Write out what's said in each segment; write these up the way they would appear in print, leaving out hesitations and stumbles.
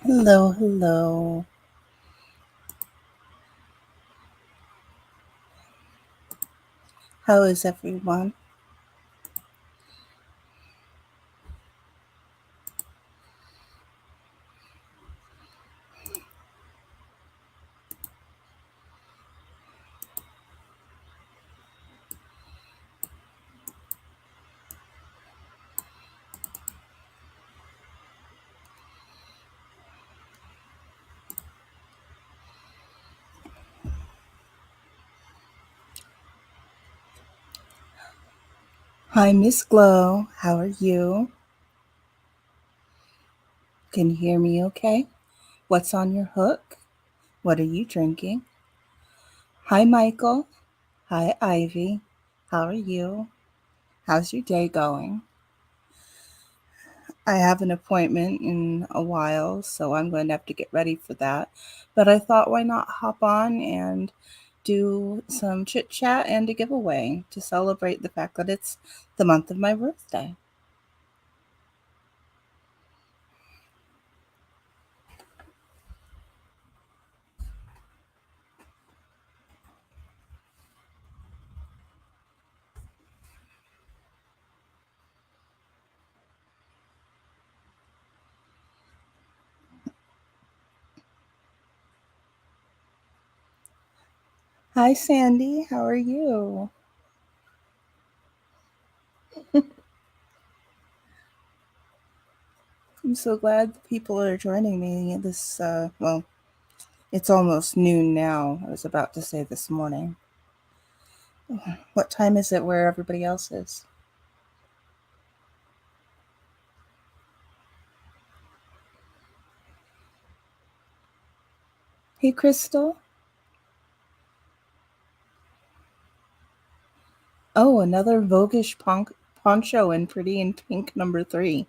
Hello, hello. How is everyone? Hi, Miss Glow. How are you? Can you hear me okay? What's on your hook? What are you drinking? Hi, Michael. Hi, Ivy. How are you? How's your day going? I have an appointment in a while, so I'm going to have to get ready for that. But I thought, why not hop on and do some chit chat and a giveaway to celebrate the fact that it's the month of my birthday? Hi, Sandy. How are you? I'm so glad people are joining me this, well, it's almost noon now. I was about to say this morning. What time is it where everybody else is? Hey, Crystal. Oh, another Voguish poncho in Pretty in Pink number 3.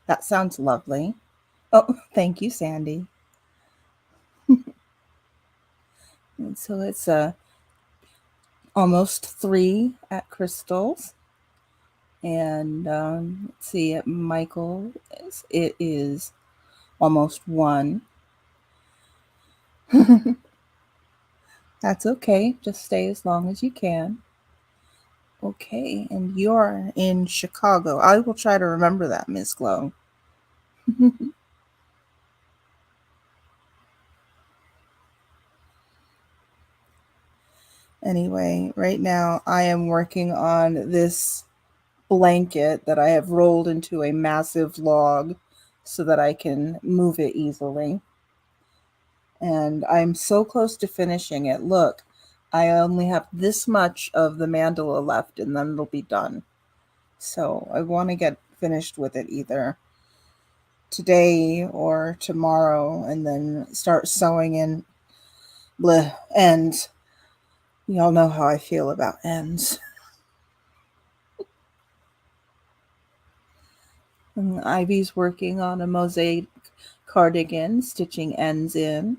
That sounds lovely. Oh, thank you, Sandy. And so it's almost 3 at Crystal's. And let's see, at Michael, it is almost 1. That's okay. Just stay as long as you can. Okay, and you're in Chicago. I will try to remember that, Miss Glow. Anyway, right now I am working on this blanket that I have rolled into a massive log so that I can move it easily. And I'm so close to finishing it. Look, I only have this much of the mandala left and then it'll be done. So I want to get finished with it either today or tomorrow and then start sewing in bleh, ends. Y'all know how I feel about ends. And Ivy's working on a mosaic cardigan, stitching ends in.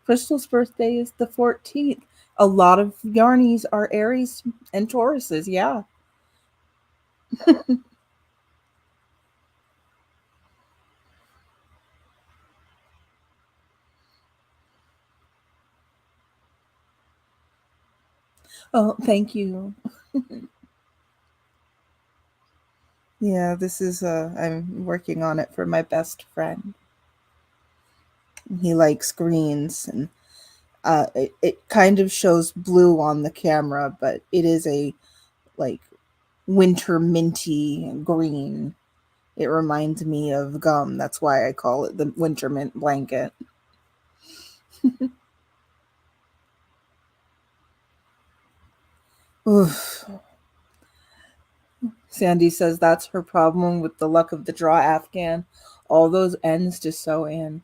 Crystal's birthday is the 14th. A lot of yarnies are Aries and Tauruses, yeah. Oh, thank you. Yeah, this is I'm working on it for my best friend. He likes greens and it kind of shows blue on the camera, but it is a like winter minty green. It reminds me of gum. That's why I call it the winter mint blanket. Oof. Sandy says that's her problem with the luck of the draw Afghan. All those ends to sew in.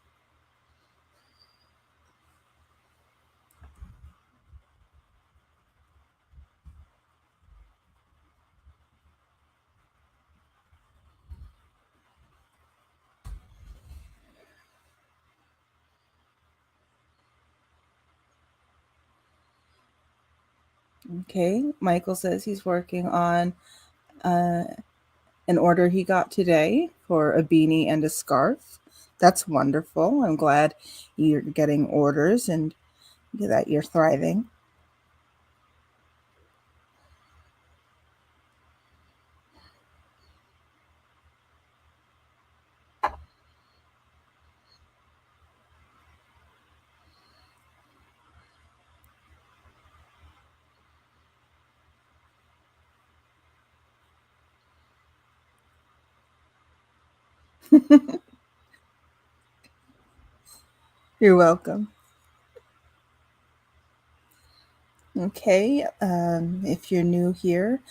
Okay, Michael says he's working on uh, an order he got today for a beanie and a scarf. That's wonderful. I'm glad you're getting orders and that you're thriving. You're welcome. Okay, if you're new here,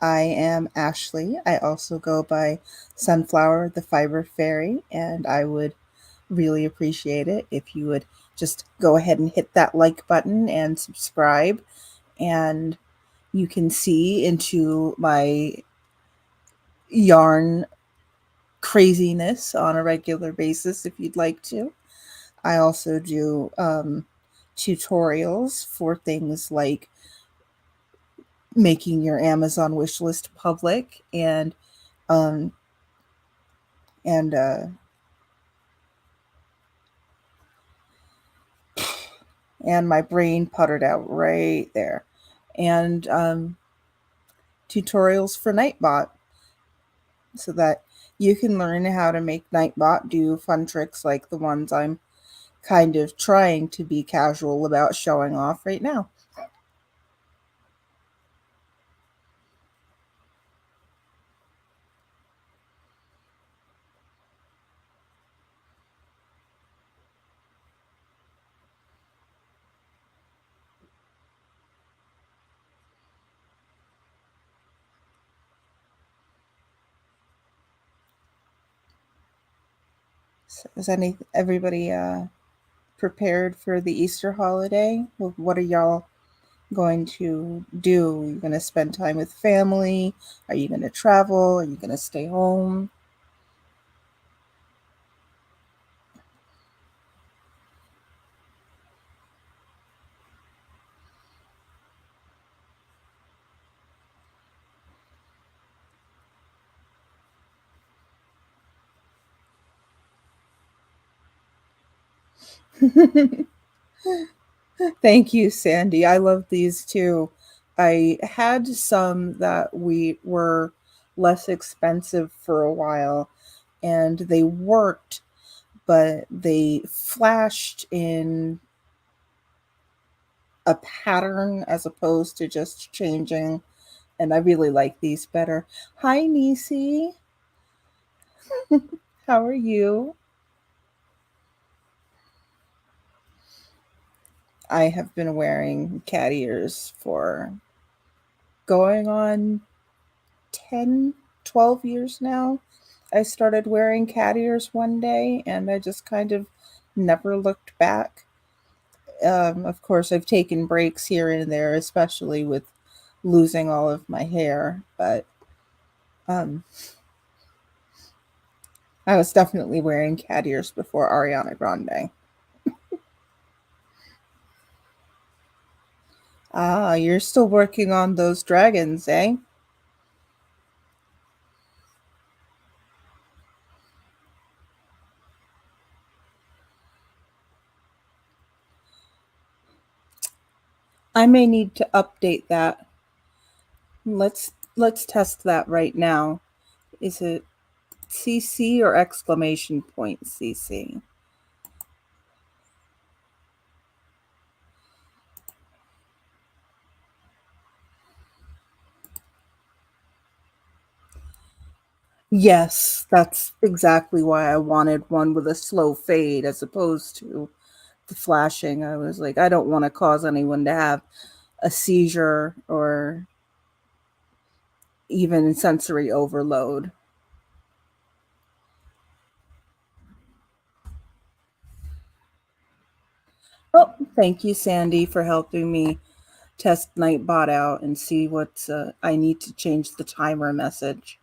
I am Ashley. I also go by Sunflower the Fiber Fairy, and I would really appreciate it if you would just go ahead and hit that like button and subscribe. And you can see into my yarn craziness on a regular basis if you'd like to. I also do tutorials for things like making your Amazon wish list public um, and and my brain puttered out right there, and tutorials for Nightbot so that you can learn how to make Nightbot do fun tricks like the ones I'm kind of trying to be casual about showing off right now. So is everybody prepared for the Easter holiday? What are y'all going to do? Are you going to spend time with family? Are you going to travel? Are you going to stay home? Thank you, Sandy. I love these too. I had some that we were less expensive for a while and they worked, but they flashed in a pattern as opposed to just changing. And I really like these better. Hi, Nisi. How are you? I have been wearing cat ears for going on 10, 12 years now. I started wearing cat ears one day and I just kind of never looked back. Of course, I've taken breaks here and there, especially with losing all of my hair, but um, I was definitely wearing cat ears before Ariana Grande. Ah, you're still working on those dragons, eh? I may need to update that. Let's test that right now. Is it CC or exclamation point CC? Yes, that's exactly why I wanted one with a slow fade as opposed to the flashing. I was like, I don't want to cause anyone to have a seizure or even sensory overload. Oh, thank you, Sandy, for helping me test Nightbot out and see what I need to change the timer message.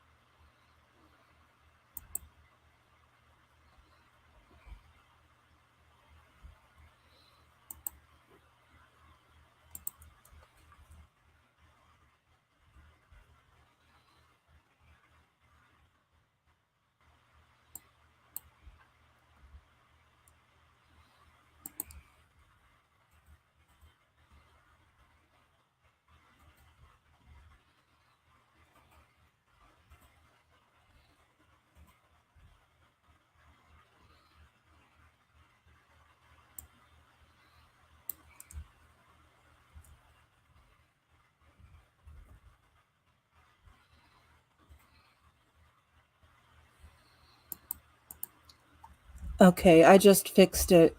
Okay, I just fixed it.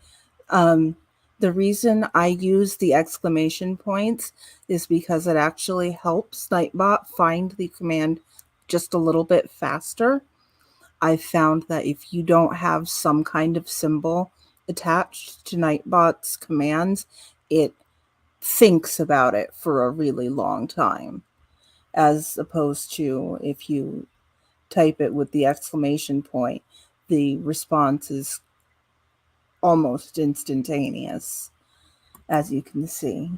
Um, the reason I use the exclamation points is because it actually helps Nightbot find the command just a little bit faster. I found that if you don't have some kind of symbol attached to Nightbot's commands, it thinks about it for a really long time, as opposed to if you type it with the exclamation point, the response is almost instantaneous, as you can see.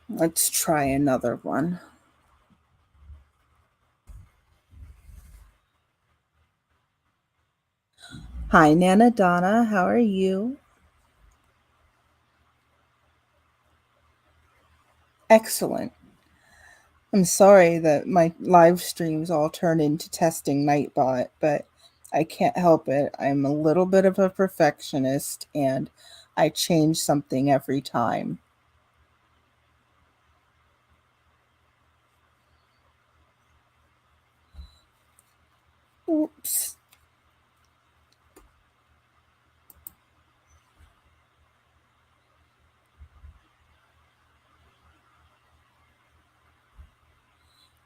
Let's try another one. Hi, Nana Donna. How are you? Excellent. I'm sorry that my live streams all turn into testing Nightbot, but I can't help it. I'm a little bit of a perfectionist and I change something every time. Oops.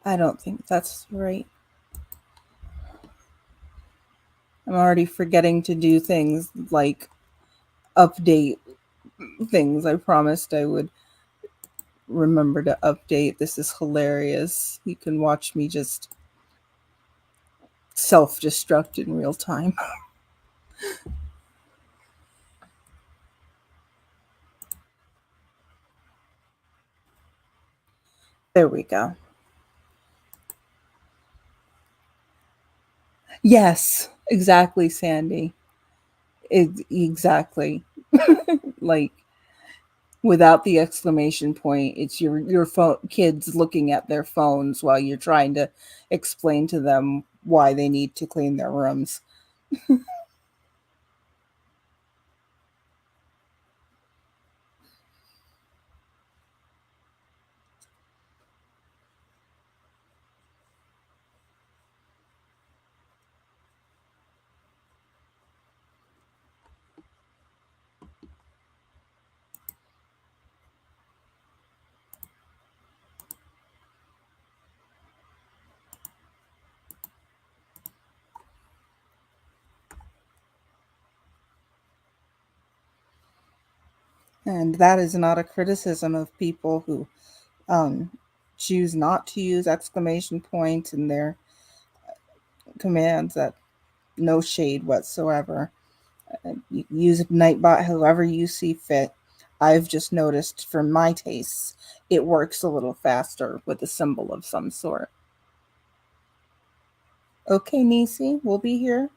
I don't think that's right. I'm already forgetting to do things like update things I promised I would remember to update. This is hilarious. You can watch me just self destruct in real time. There we go. Yes, exactly, Sandy. Exactly. Like without the exclamation point, it's your phone kids looking at their phones while you're trying to explain to them why they need to clean their rooms. And that is not a criticism of people who um, choose not to use exclamation points in their commands. That no shade whatsoever. You use Nightbot however you see fit. I've just noticed for my tastes, it works a little faster with a symbol of some sort. Okay, Nisi, we'll be here.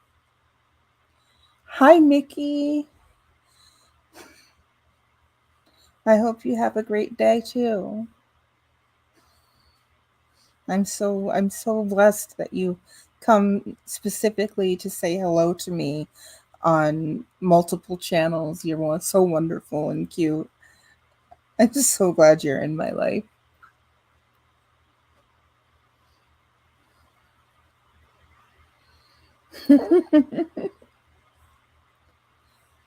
Hi, Mickey. I hope you have a great day too. I'm so blessed that you come specifically to say hello to me on multiple channels. You're so wonderful and cute. I'm just so glad you're in my life.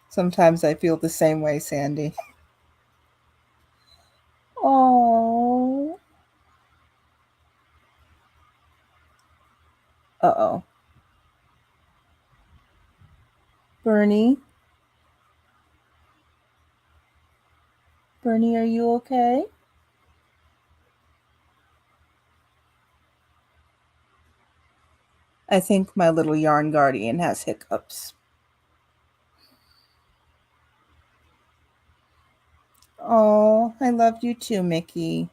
Sometimes I feel the same way, Sandy. Oh. Uh-oh. Bernie? Bernie, are you okay? I think my little yarn guardian has hiccups. Oh, I love you too, Mickey.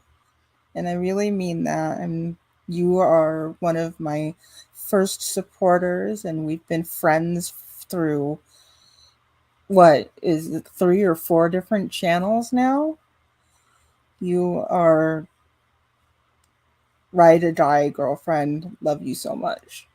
And I really mean that. And you are one of my first supporters, and we've been friends through what is it, 3 or 4 different channels now? You are ride or die girlfriend. Love you so much.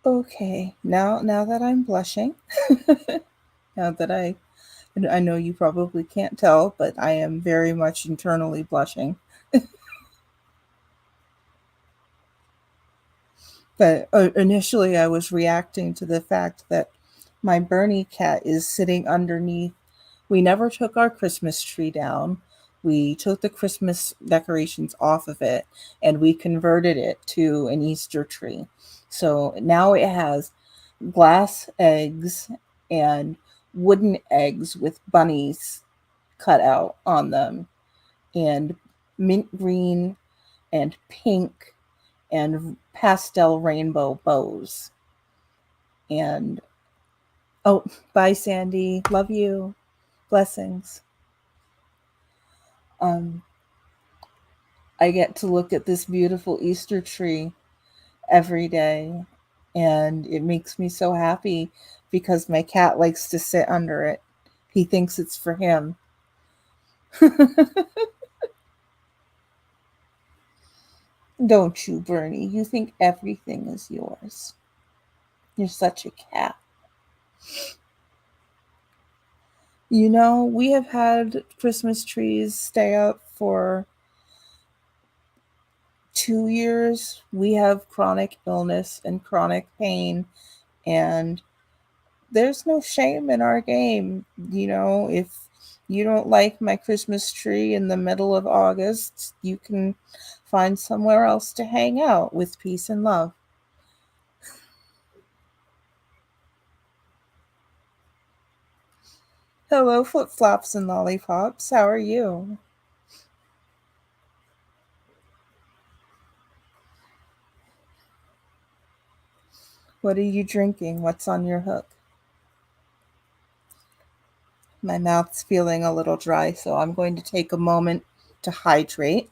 Okay, now that I'm blushing, now that I know you probably can't tell, but I am very much internally blushing. But initially, I was reacting to the fact that my Bernie cat is sitting underneath. We never took our Christmas tree down. We took the Christmas decorations off of it and we converted it to an Easter tree. So now it has glass eggs and wooden eggs with bunnies cut out on them, and mint green and pink and pastel rainbow bows. And oh, bye, Sandy. Love you. Blessings. Um, I get to look at this beautiful Easter tree every day, and it makes me so happy because my cat likes to sit under it. He thinks it's for him. Don't you, Bernie? You think everything is yours. You're such a cat. You know, we have had Christmas trees stay up for 2 years. We have chronic illness and chronic pain, and there's no shame in our game. You know, if you don't like my Christmas tree in the middle of August, you can find somewhere else to hang out with peace and love. Hello, flip flops and lollipops. How are you? What are you drinking? What's on your hook? My mouth's feeling a little dry, so I'm going to take a moment to hydrate.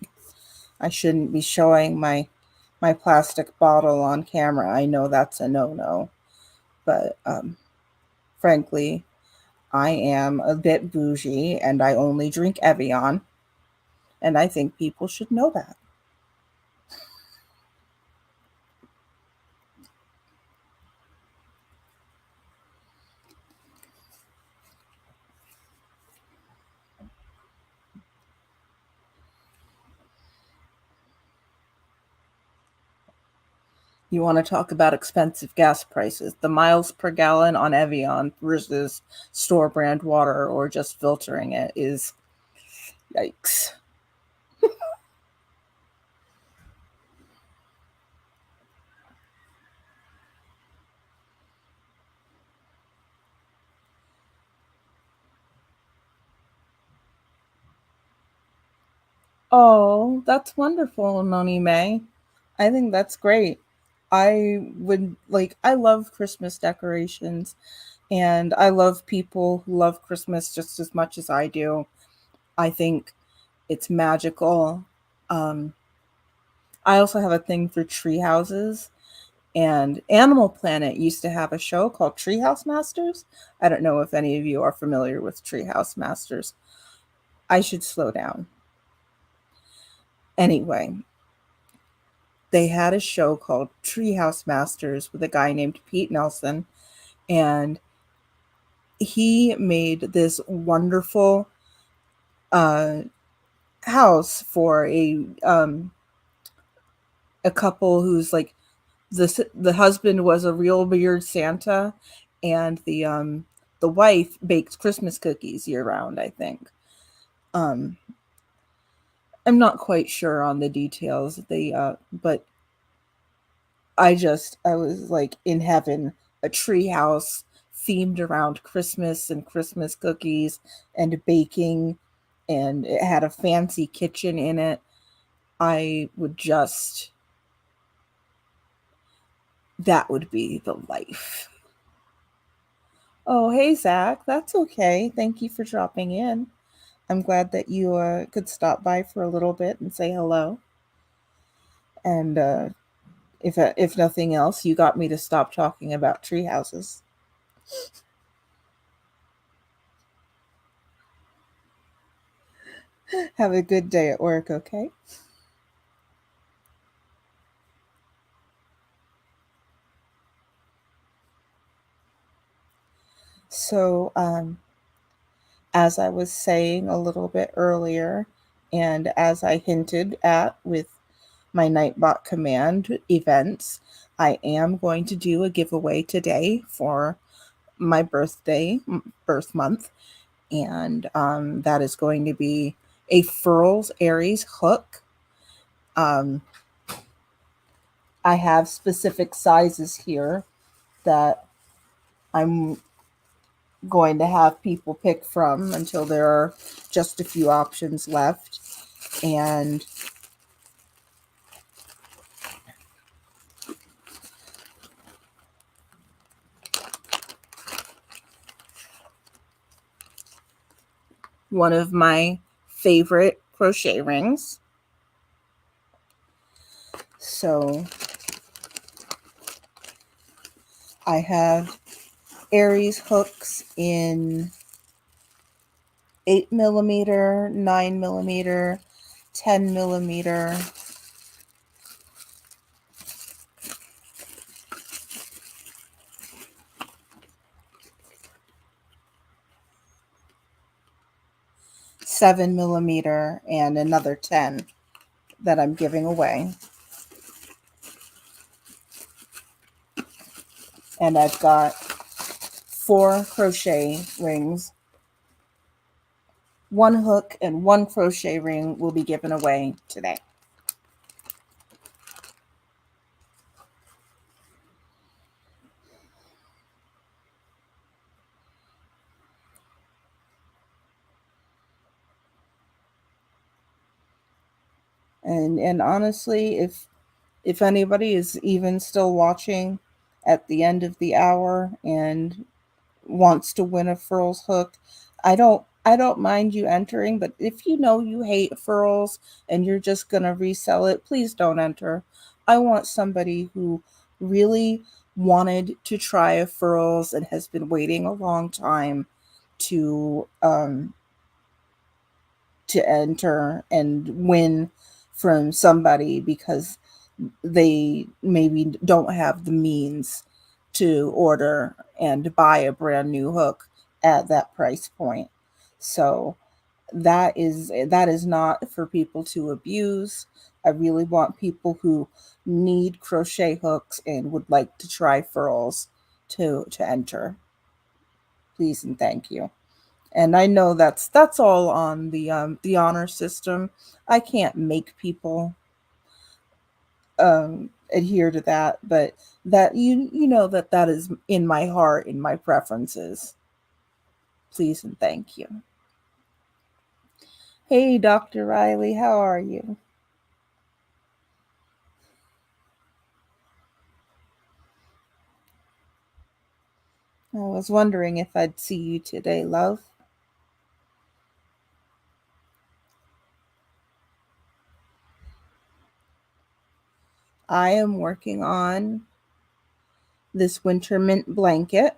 I shouldn't be showing my plastic bottle on camera. I know that's a no-no, but frankly, I am a bit bougie and I only drink Evian, and I think people should know that. You want to talk about expensive gas prices? The miles per gallon on Evian versus store brand water or just filtering it is yikes. Oh, that's wonderful, Noni May. I think that's great. I love Christmas decorations, and I love people who love Christmas just as much as I do. I think it's magical. Um, I also have a thing for tree houses, and Animal Planet used to have a show called Treehouse Masters. I don't know if any of you are familiar with Treehouse Masters. I should slow down. Anyway, they had a show called Treehouse Masters with a guy named Pete Nelson, and he made this wonderful uh, house for a couple who's like the husband was a real weird Santa, and the wife baked Christmas cookies year round. I think. Um, I'm not quite sure on the details. But I was like in heaven, a tree house themed around Christmas and Christmas cookies and baking, and it had a fancy kitchen in it. I would just, that would be the life. Oh, hey, Zach. That's okay. Thank you for dropping in. I'm glad that you could stop by for a little bit and say hello. And if nothing else, you got me to stop talking about tree houses. Have a good day at work, okay? So, as I was saying a little bit earlier, and as I hinted at with my Nightbot command events, I am going to do a giveaway today for my birth month, and that is going to be a Furls Aries hook. Um, I have specific sizes here that I'm going to have people pick from until there are just a few options left. And one of my favorite crochet rings. So I have Aries hooks in 8mm, 9mm, 10mm, 7mm, and another 10 that I'm giving away. And I've got 4 crochet rings. 1 hook and 1 crochet ring will be given away today. And honestly, if anybody is even still watching at the end of the hour and wants to win a furls hook, I don't mind you entering, but if you know you hate furls and you're just going to resell it, please don't enter. I want somebody who really wanted to try a furls and has been waiting a long time to enter and win from somebody because they maybe don't have the means to order and buy a brand new hook at that price point. So that is not for people to abuse. I really want people who need crochet hooks and would like to try furls to enter. Please and thank you. And I know that's all on the honor system. I can't make people adhere to that, but that you know that is in my heart, in my preferences. Please and thank you. Hey, Dr. Riley, how are you? I was wondering if I'd see you today, love. I am working on this winter mint blanket.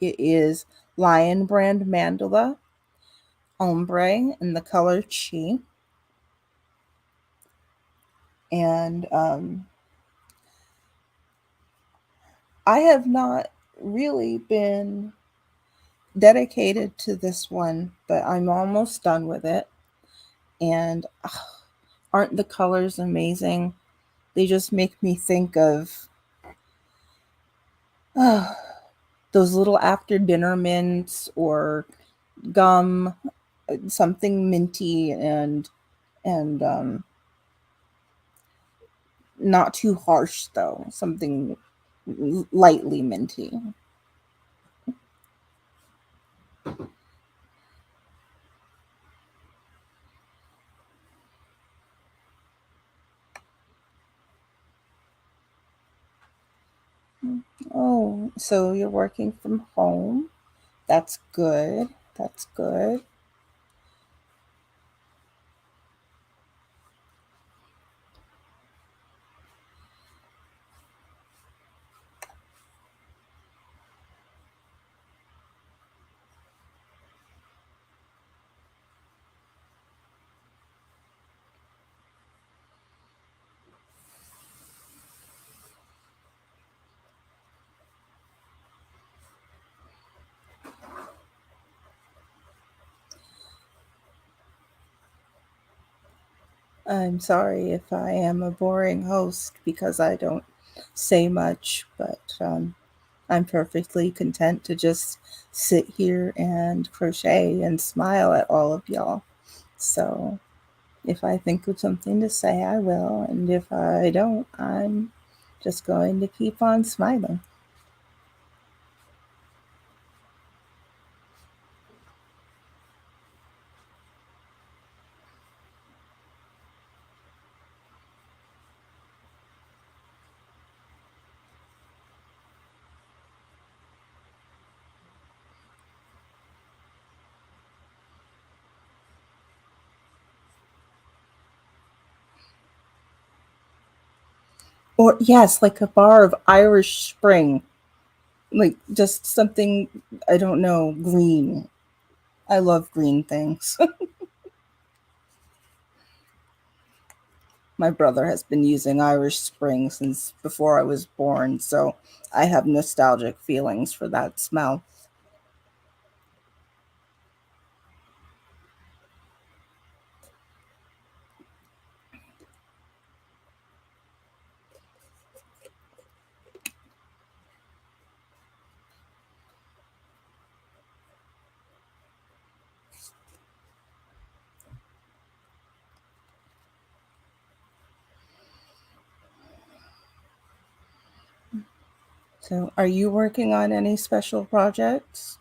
It is Lion Brand Mandala ombre in the color Chi. And I have not really been dedicated to this one, but I'm almost done with it. And aren't the colors amazing? They just make me think of uh, those little after dinner mints or gum, something minty and not too harsh though, something lightly minty. Oh, so you're working from home? That's good. That's good. I'm sorry if I am a boring host because I don't say much, but I'm perfectly content to just sit here and crochet and smile at all of y'all. So if I think of something to say, I will, and if I don't, I'm just going to keep on smiling. Or, yes, like a bar of Irish Spring, like just something, I don't know, green. I love green things. My brother has been using Irish Spring since before I was born, so I have nostalgic feelings for that smell. So, are you working on any special projects?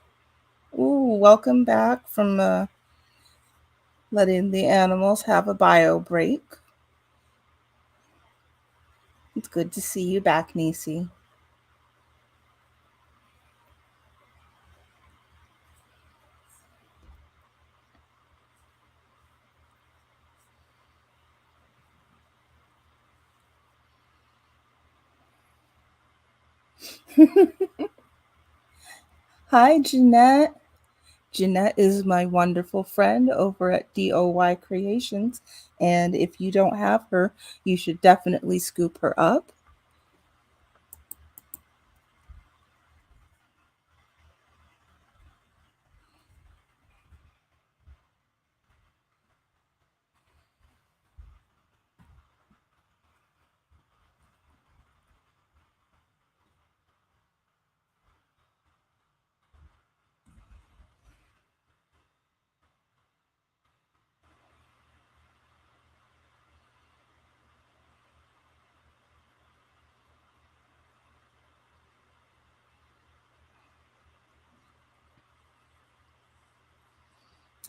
Ooh, welcome back from letting the animals have a bio break. It's good to see you back, Nisi. Hi, Jeanette. Jeanette is my wonderful friend over at DOY Creations, and if you don't have her, you should definitely scoop her up.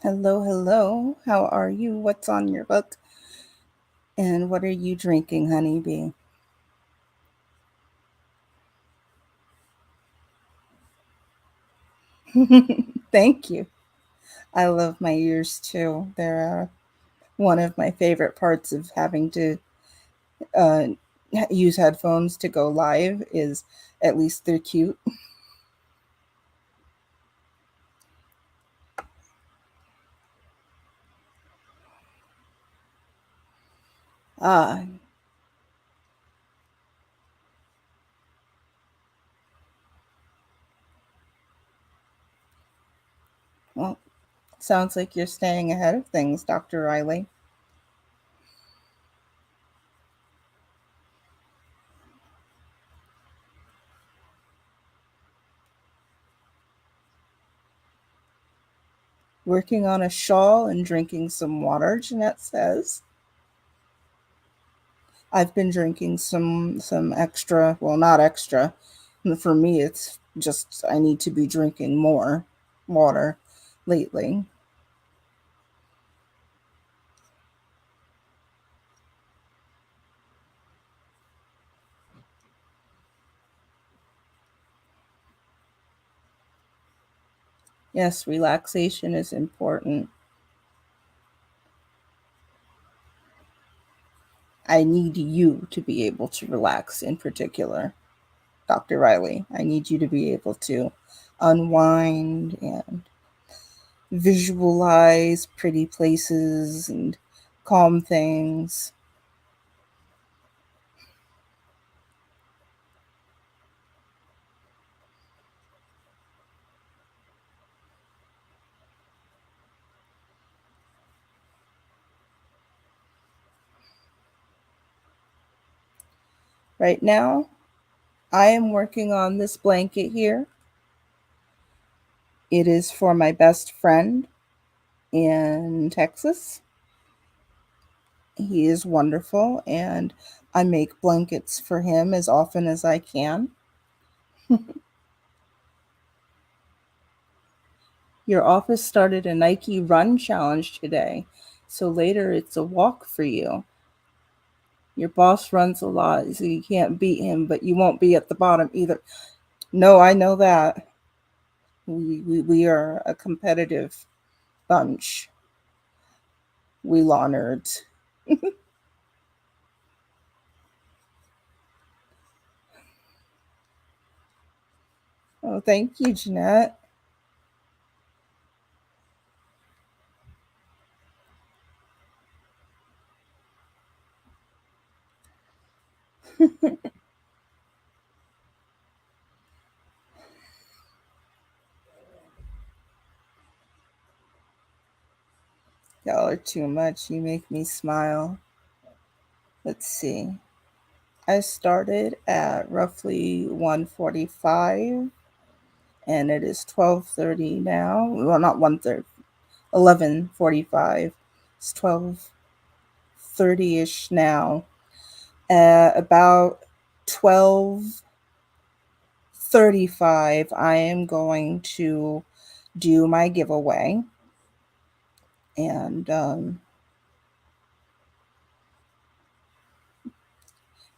Hello, hello. How are you? What's on your hook? And what are you drinking, honeybee? Thank you. I love my ears too. They're one of my favorite parts of having to uh, use headphones to go live is at least they're cute. Ah, well, sounds like you're staying ahead of things, Dr. Riley. Working on a shawl and drinking some water, Jeanette says. I've been drinking some extra, well, not extra. For me, it's just I need to be drinking more water lately. Yes, relaxation is important. I need you to be able to relax in particular, Dr. Riley. I need you to be able to unwind and visualize pretty places and calm things. Right now, I am working on this blanket here. It is for my best friend in Texas. He is wonderful, and I make blankets for him as often as I can. Your office started a Nike run challenge today, so later it's a walk for you. Your boss runs a lot, so you can't beat him, but you won't be at the bottom either. No, I know that. We are a competitive bunch. We law nerds. Oh, thank you, Jeanette. Y'all are too much. You make me smile. Let's see. I started at roughly 1:45 and it is 12:30 now. Well, not 1:30, 11:45. It's 12:30ish now. About 12:35 I am going to do my giveaway, and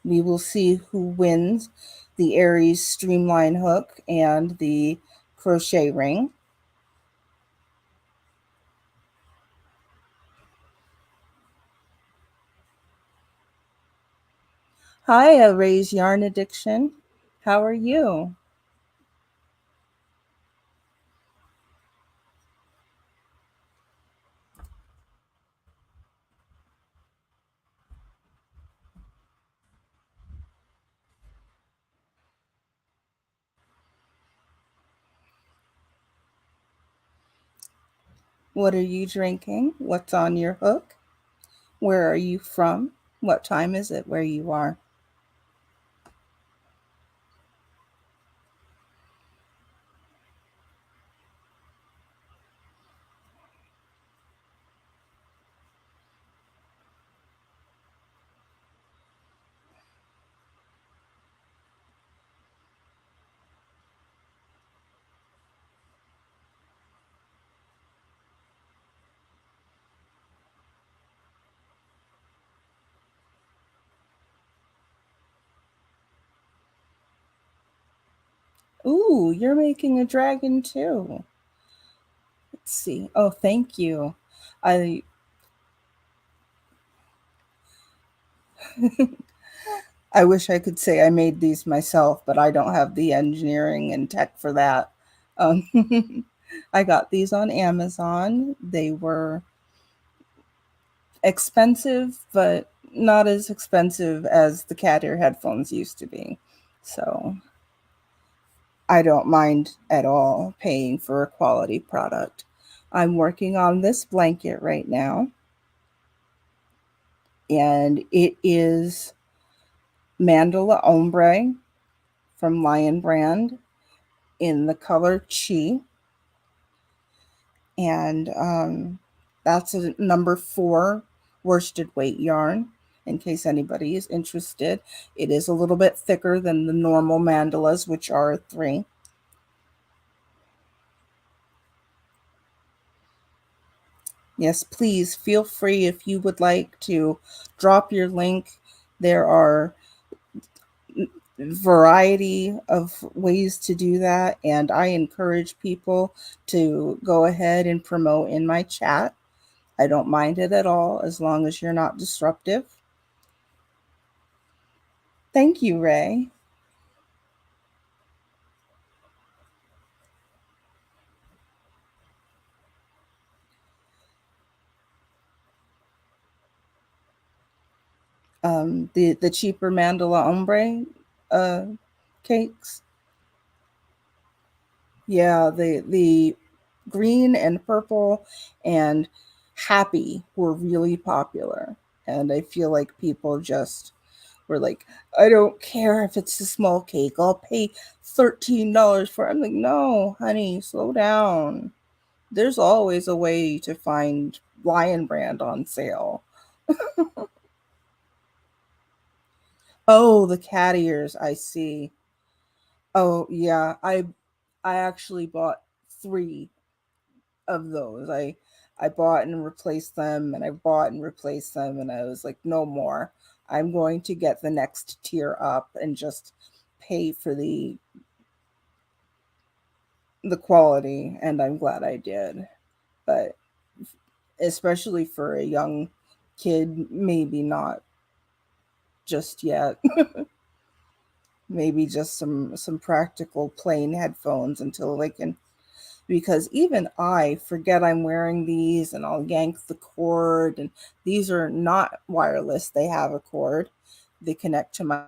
we will see who wins the Aries streamline hook and the crochet ring. Hi, Ray's Yarn Addiction. How are you? What are you drinking? What's on your hook? Where are you from? What time is it where you are? Ooh, you're making a dragon too. Let's see. Oh, thank you. I I wish I could say I made these myself, but I don't have the engineering and tech for that. Um, I got these on Amazon. They were expensive, but not as expensive as the cat ear headphones used to be. So I don't mind at all paying for a quality product. I'm working on this blanket right now, and it is Mandala Ombre from Lion Brand in the color Chi. And that's a number 4 worsted weight yarn, in case anybody is interested. It is a little bit thicker than the normal mandalas, which are 3. Yes, please feel free if you would like to drop your link. There are variety of ways to do that, and I encourage people to go ahead and promote in my chat. I don't mind it at all as long as you're not disruptive. Thank you, Ray. The cheaper mandala ombre uh, cakes. Yeah, the green and purple and happy were really popular, and I feel like people just were like, I don't care if it's a small cake, I'll pay $13 for it. I'm like, no, honey, slow down. There's always a way to find Lion Brand on sale. Oh, the cat ears, I see. Oh yeah, I actually bought 3 of those. I bought and replaced them, and I bought and replaced them, and I was like, no more. I'm going to get the next tier up and just pay for the quality, and I'm glad I did. But especially for a young kid, maybe not just yet. Maybe just some practical plain headphones until they can, because even I forget I'm wearing these and I'll yank the cord, and these are not wireless, they have a cord. They connect to my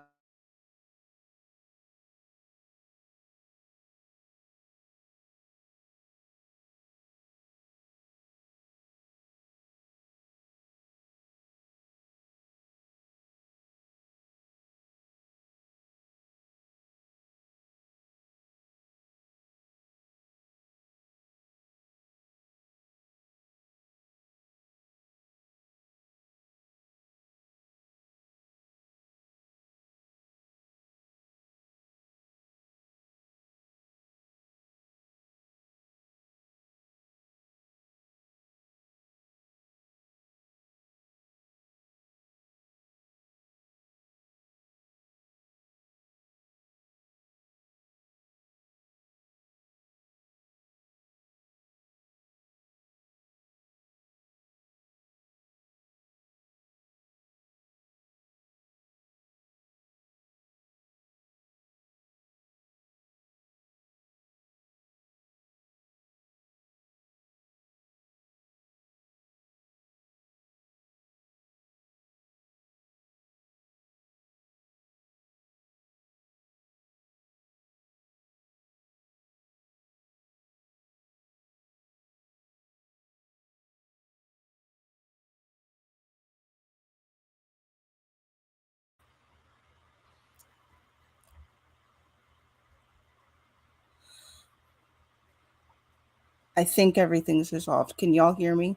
I think everything's resolved. Can y'all hear me?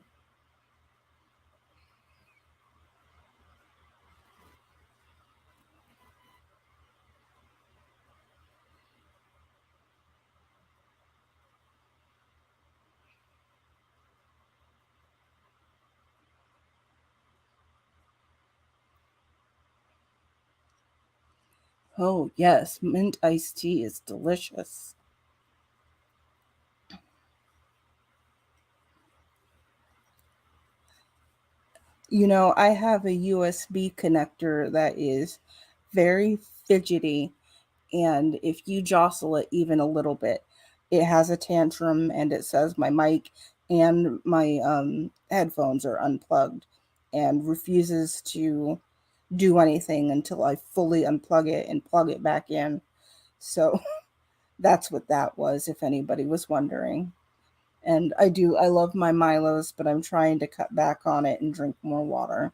Oh, yes, mint iced tea is delicious. I have a USB connector that is very fidgety, and if you jostle it even a little bit, it has a tantrum and it says my mic and my headphones are unplugged and refuses to do anything until I fully unplug it and plug it back in. So that's what that was, if anybody was wondering. And I love my Milos, but I'm trying to cut back on it and drink more water.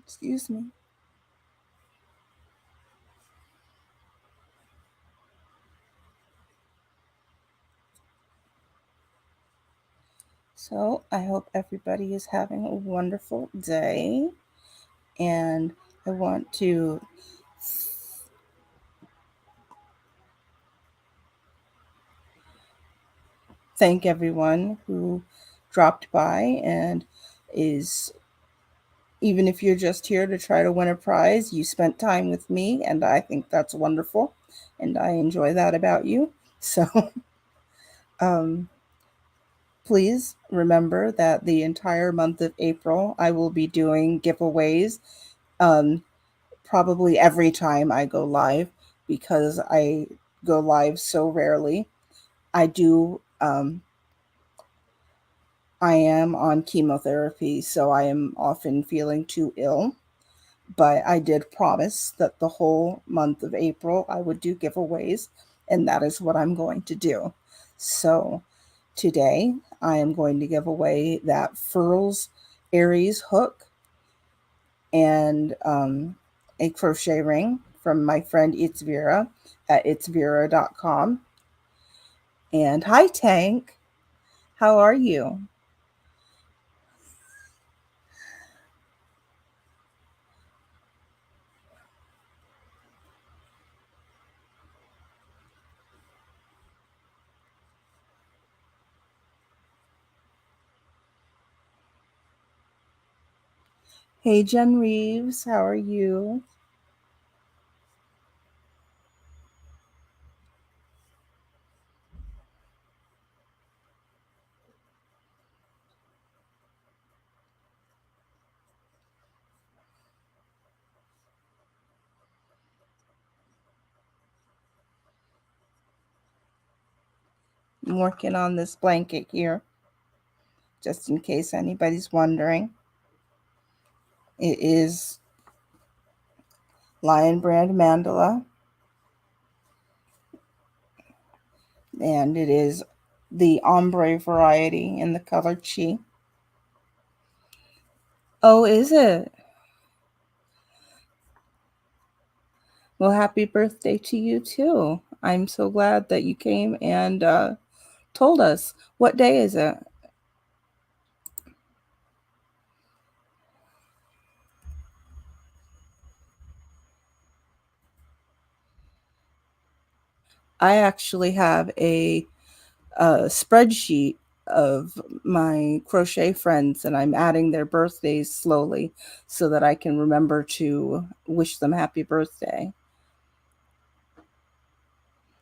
Excuse me. So I hope everybody is having a wonderful day. And I want to thank everyone who dropped by and is, even if you're just here to try to win a prize, you spent time with me, and I think that's wonderful. And I enjoy that about you. So um, please remember that the entire month of April, I will be doing giveaways. Um, Probably every time I go live, because I go live so rarely. I do, I am on chemotherapy, so I am often feeling too ill. But I did promise that the whole month of April I would do giveaways, and that is what I'm going to do. So today I am going to give away that Furls Aries hook and a crochet ring from my friend It's Vera at itsvera.com. And hi, Tank. How are you? Hey, Jen Reeves. How are you? I'm working on this blanket here, just in case anybody's wondering. It is Lion Brand Mandala, and it is the ombre variety in the color Chi. Oh, is it? Well, happy birthday to you too. I'm so glad that you came and told us. What day is it? I actually have a spreadsheet of my crochet friends, and I'm adding their birthdays slowly so that I can remember to wish them happy birthday.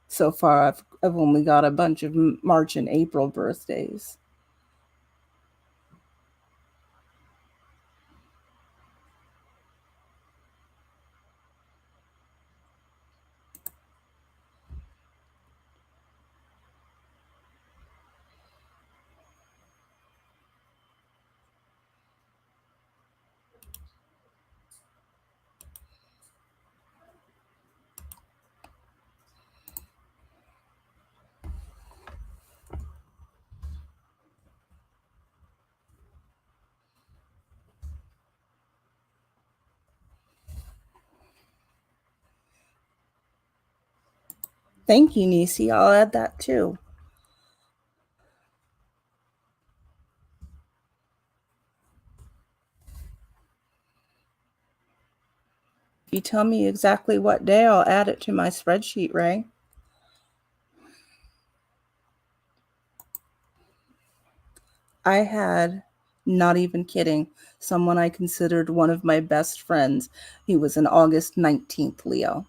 So far, I've only got a bunch of March and April birthdays. Thank you, Nisi. I'll add that too. If you tell me exactly what day, I'll add it to my spreadsheet, Ray. I had, not even kidding, someone I considered one of my best friends. He was an August 19th Leo.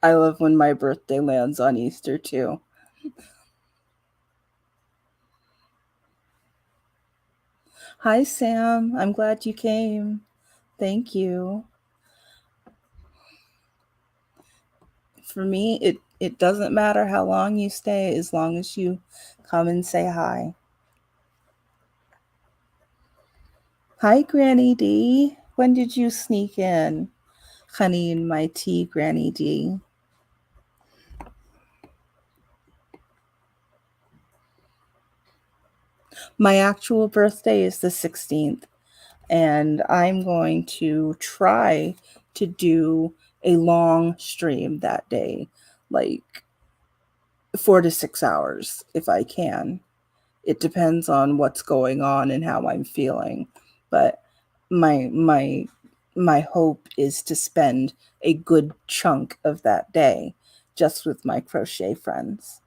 I love when my birthday lands on Easter too. Hi, Sam. I'm glad you came. Thank you. For me, it doesn't matter how long you stay as long as you come and say hi. Hi, Granny D. When did you sneak in? Honey in my tea, Granny D. My actual birthday is the 16th, and I'm going to try to do a long stream that day, like 4 to 6 hours if I can. It depends on what's going on and how I'm feeling. But my my my hope is to spend a good chunk of that day just with my crochet friends.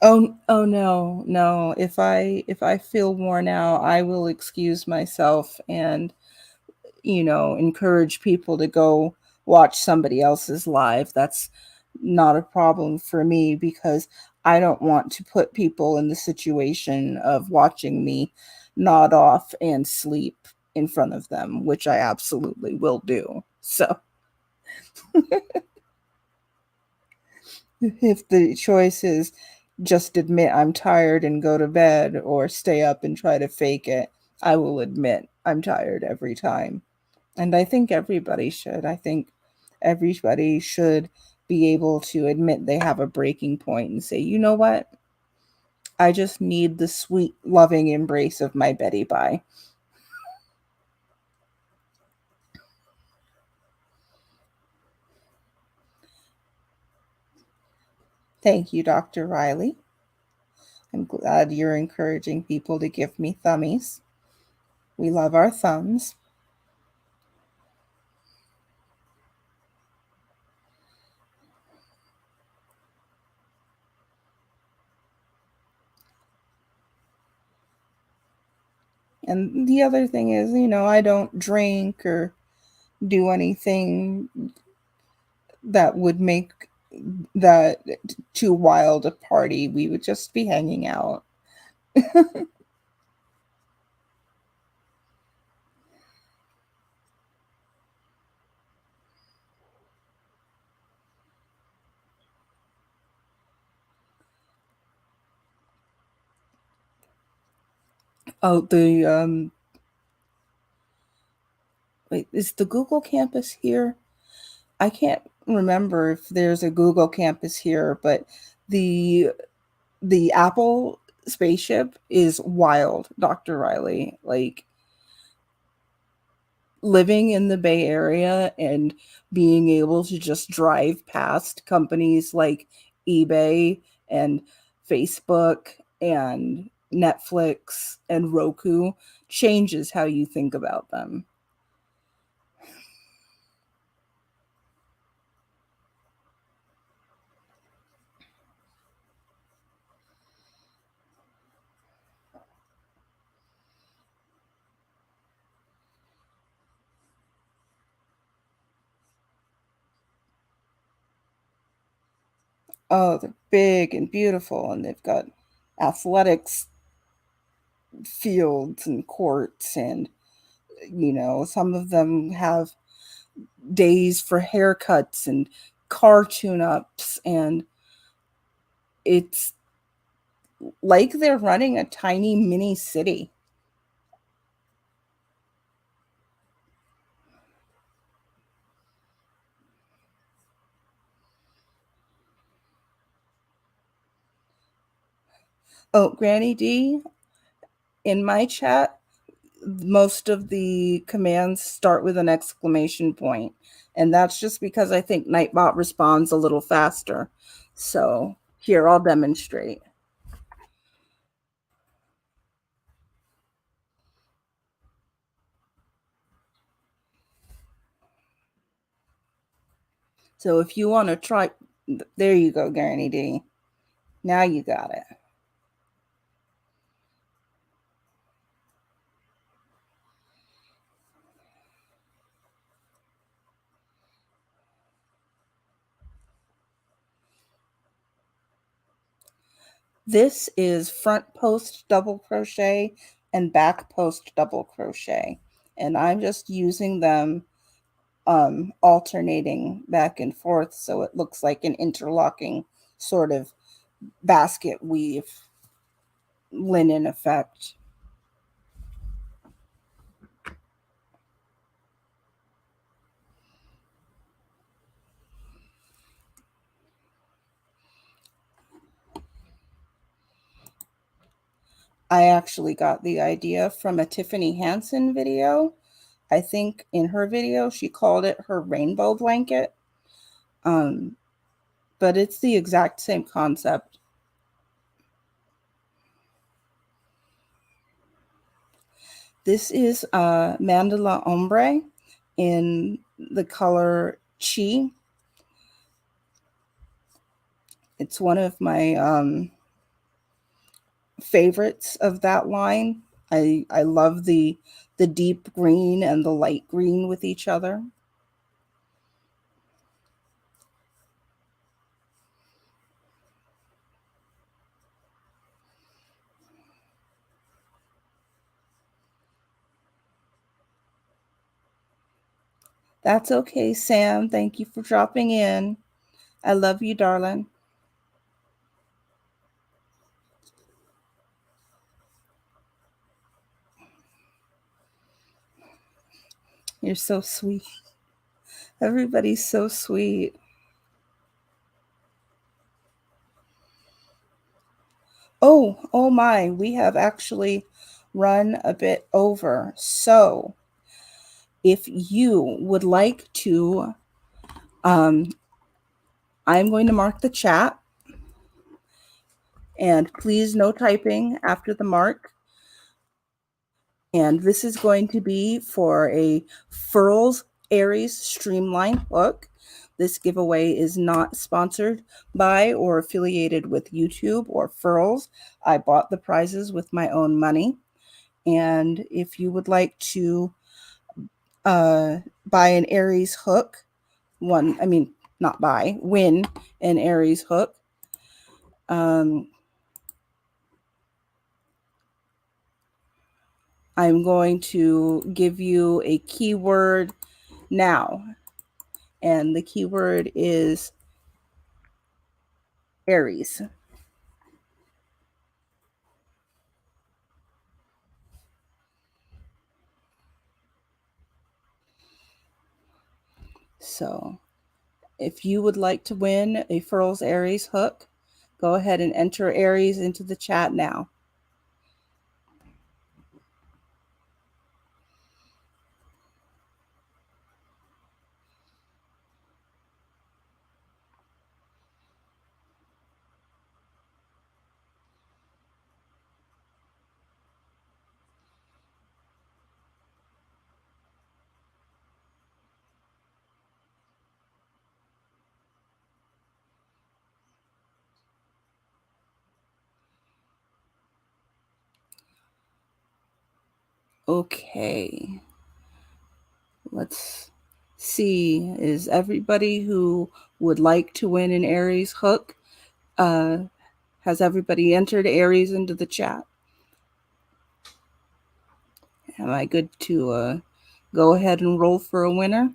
Oh no, no. If I feel worn out, I will excuse myself and, encourage people to go watch somebody else's live. That's not a problem for me because I don't want to put people in the situation of watching me nod off and sleep in front of them, which I absolutely will do. So if the choice is just admit I'm tired and go to bed or stay up and try to fake it, I will admit I'm tired every time. And I think everybody should. I think everybody should be able to admit they have a breaking point and say, you know what? I just need the sweet, loving embrace of my Betty Bye. Thank you, Dr. Riley. I'm glad you're encouraging people to give me thummies. We love our thumbs. And the other thing is, I don't drink or do anything that would make that too wild a party. We would just be hanging out. Oh, wait, is the Google campus here? I can't remember if there's a Google campus here, but the the Apple spaceship is wild, Dr. Riley. Like living in the Bay Area and being able to just drive past companies like eBay and Facebook and Netflix and Roku changes how you think about them. Oh, they're big and beautiful, and they've got athletics fields and courts, and some of them have days for haircuts and car tune-ups, and it's like they're running a tiny mini city. Oh, Granny D, in my chat, most of the commands start with an exclamation point, and that's just because I think Nightbot responds a little faster. So here, I'll demonstrate. So if you want to try, there you go, Granny D. Now you got it. This is front post double crochet and back post double crochet. And I'm just using them alternating back and forth so it looks like an interlocking sort of basket weave linen effect. I actually got the idea from a Tiffany Hansen video. I think in her video she called it her rainbow blanket. Um, but it's the exact same concept. This is Mandala Ombre in the color Chi. It's one of my favorites of that line. I love the deep green and the light green with each other. That's okay, Sam. Thank you for dropping in. I love you, darling. You're so sweet. Everybody's so sweet. Oh my, we have actually run a bit over. So, if you would like to, um, I'm going to mark the chat, and please no typing after the mark. And this is going to be for a Furls Aries Streamline hook. This giveaway is not sponsored by or affiliated with YouTube or Furls. I bought the prizes with my own money. And if you would like to buy an Aries hook, not buy, win an Aries hook, I'm going to give you a keyword now. And the keyword is Aries. So if you would like to win a Furls Aries hook, go ahead and enter Aries into the chat now. Okay. Let's see. Is everybody who would like to win an Aries hook, has everybody entered Aries into the chat? Am I good to go ahead and roll for a winner?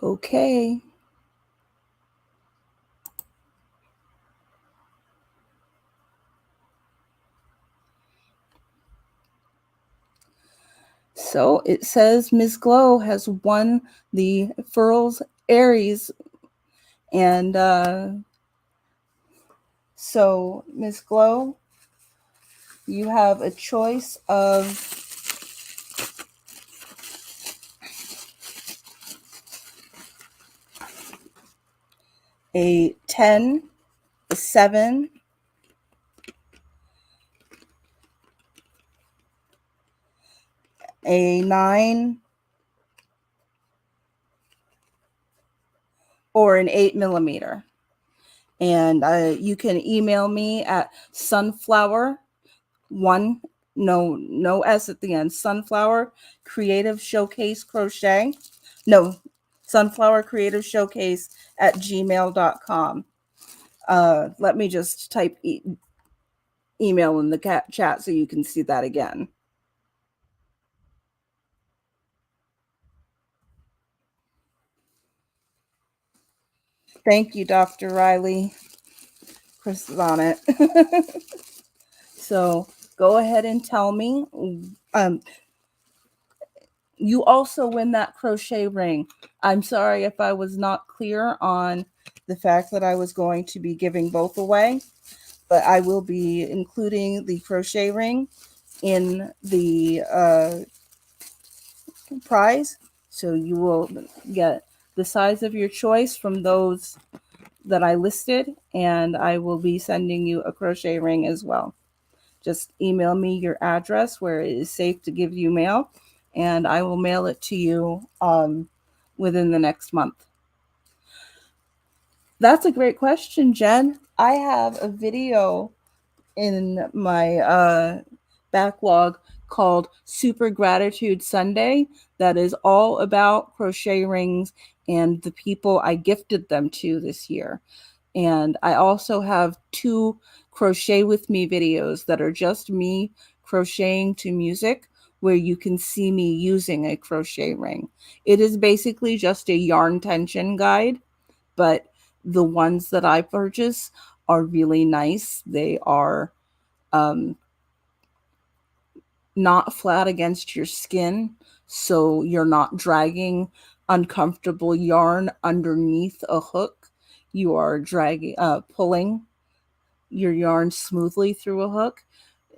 Okay. So it says Ms. Glow has won the Furls Aries. And so, Ms. Glow, you have a choice of a 10, a 7, a 9, or an 8mm. And you can email me at sunflower1, no S at the end, Sunflower Creative Showcase Crochet. No, Sunflower Creative Showcase at gmail.com. Let me just type email in the chat so you can see that again. Thank you, Dr. Riley. Chris is on it. So go ahead and tell me. You also win that crochet ring. I'm sorry if I was not clear on the fact that I was going to be giving both away, but I will be including the crochet ring in the prize. So you will get the size of your choice from those that I listed, and I will be sending you a crochet ring as well. Just email me your address where it is safe to give you mail, and I will mail it to you within the next month. That's a great question, Jen. I have a video in my backlog called Super Gratitude Sunday that is all about crochet rings and the people I gifted them to this year. And I also have 2 crochet with me videos that are just me crocheting to music, where you can see me using a crochet ring. It is basically just a yarn tension guide, but the ones that I purchase are really nice. They are um, not flat against your skin, so you're not dragging uncomfortable yarn underneath a hook. You are pulling your yarn smoothly through a hook.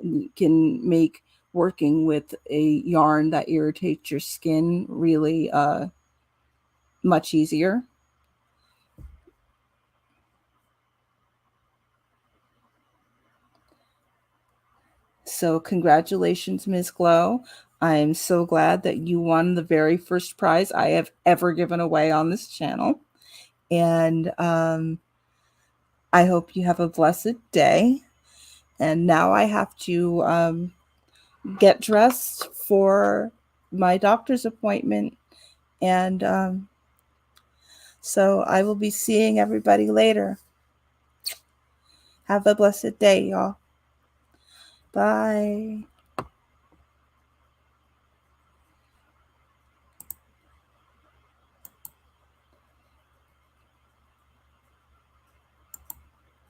You can make working with a yarn that irritates your skin really much easier. So, congratulations, Ms. Glow. I'm so glad that you won the very first prize I have ever given away on this channel. And I hope you have a blessed day. And now I have to get dressed for my doctor's appointment. And so I will be seeing everybody later. Have a blessed day, y'all. Bye.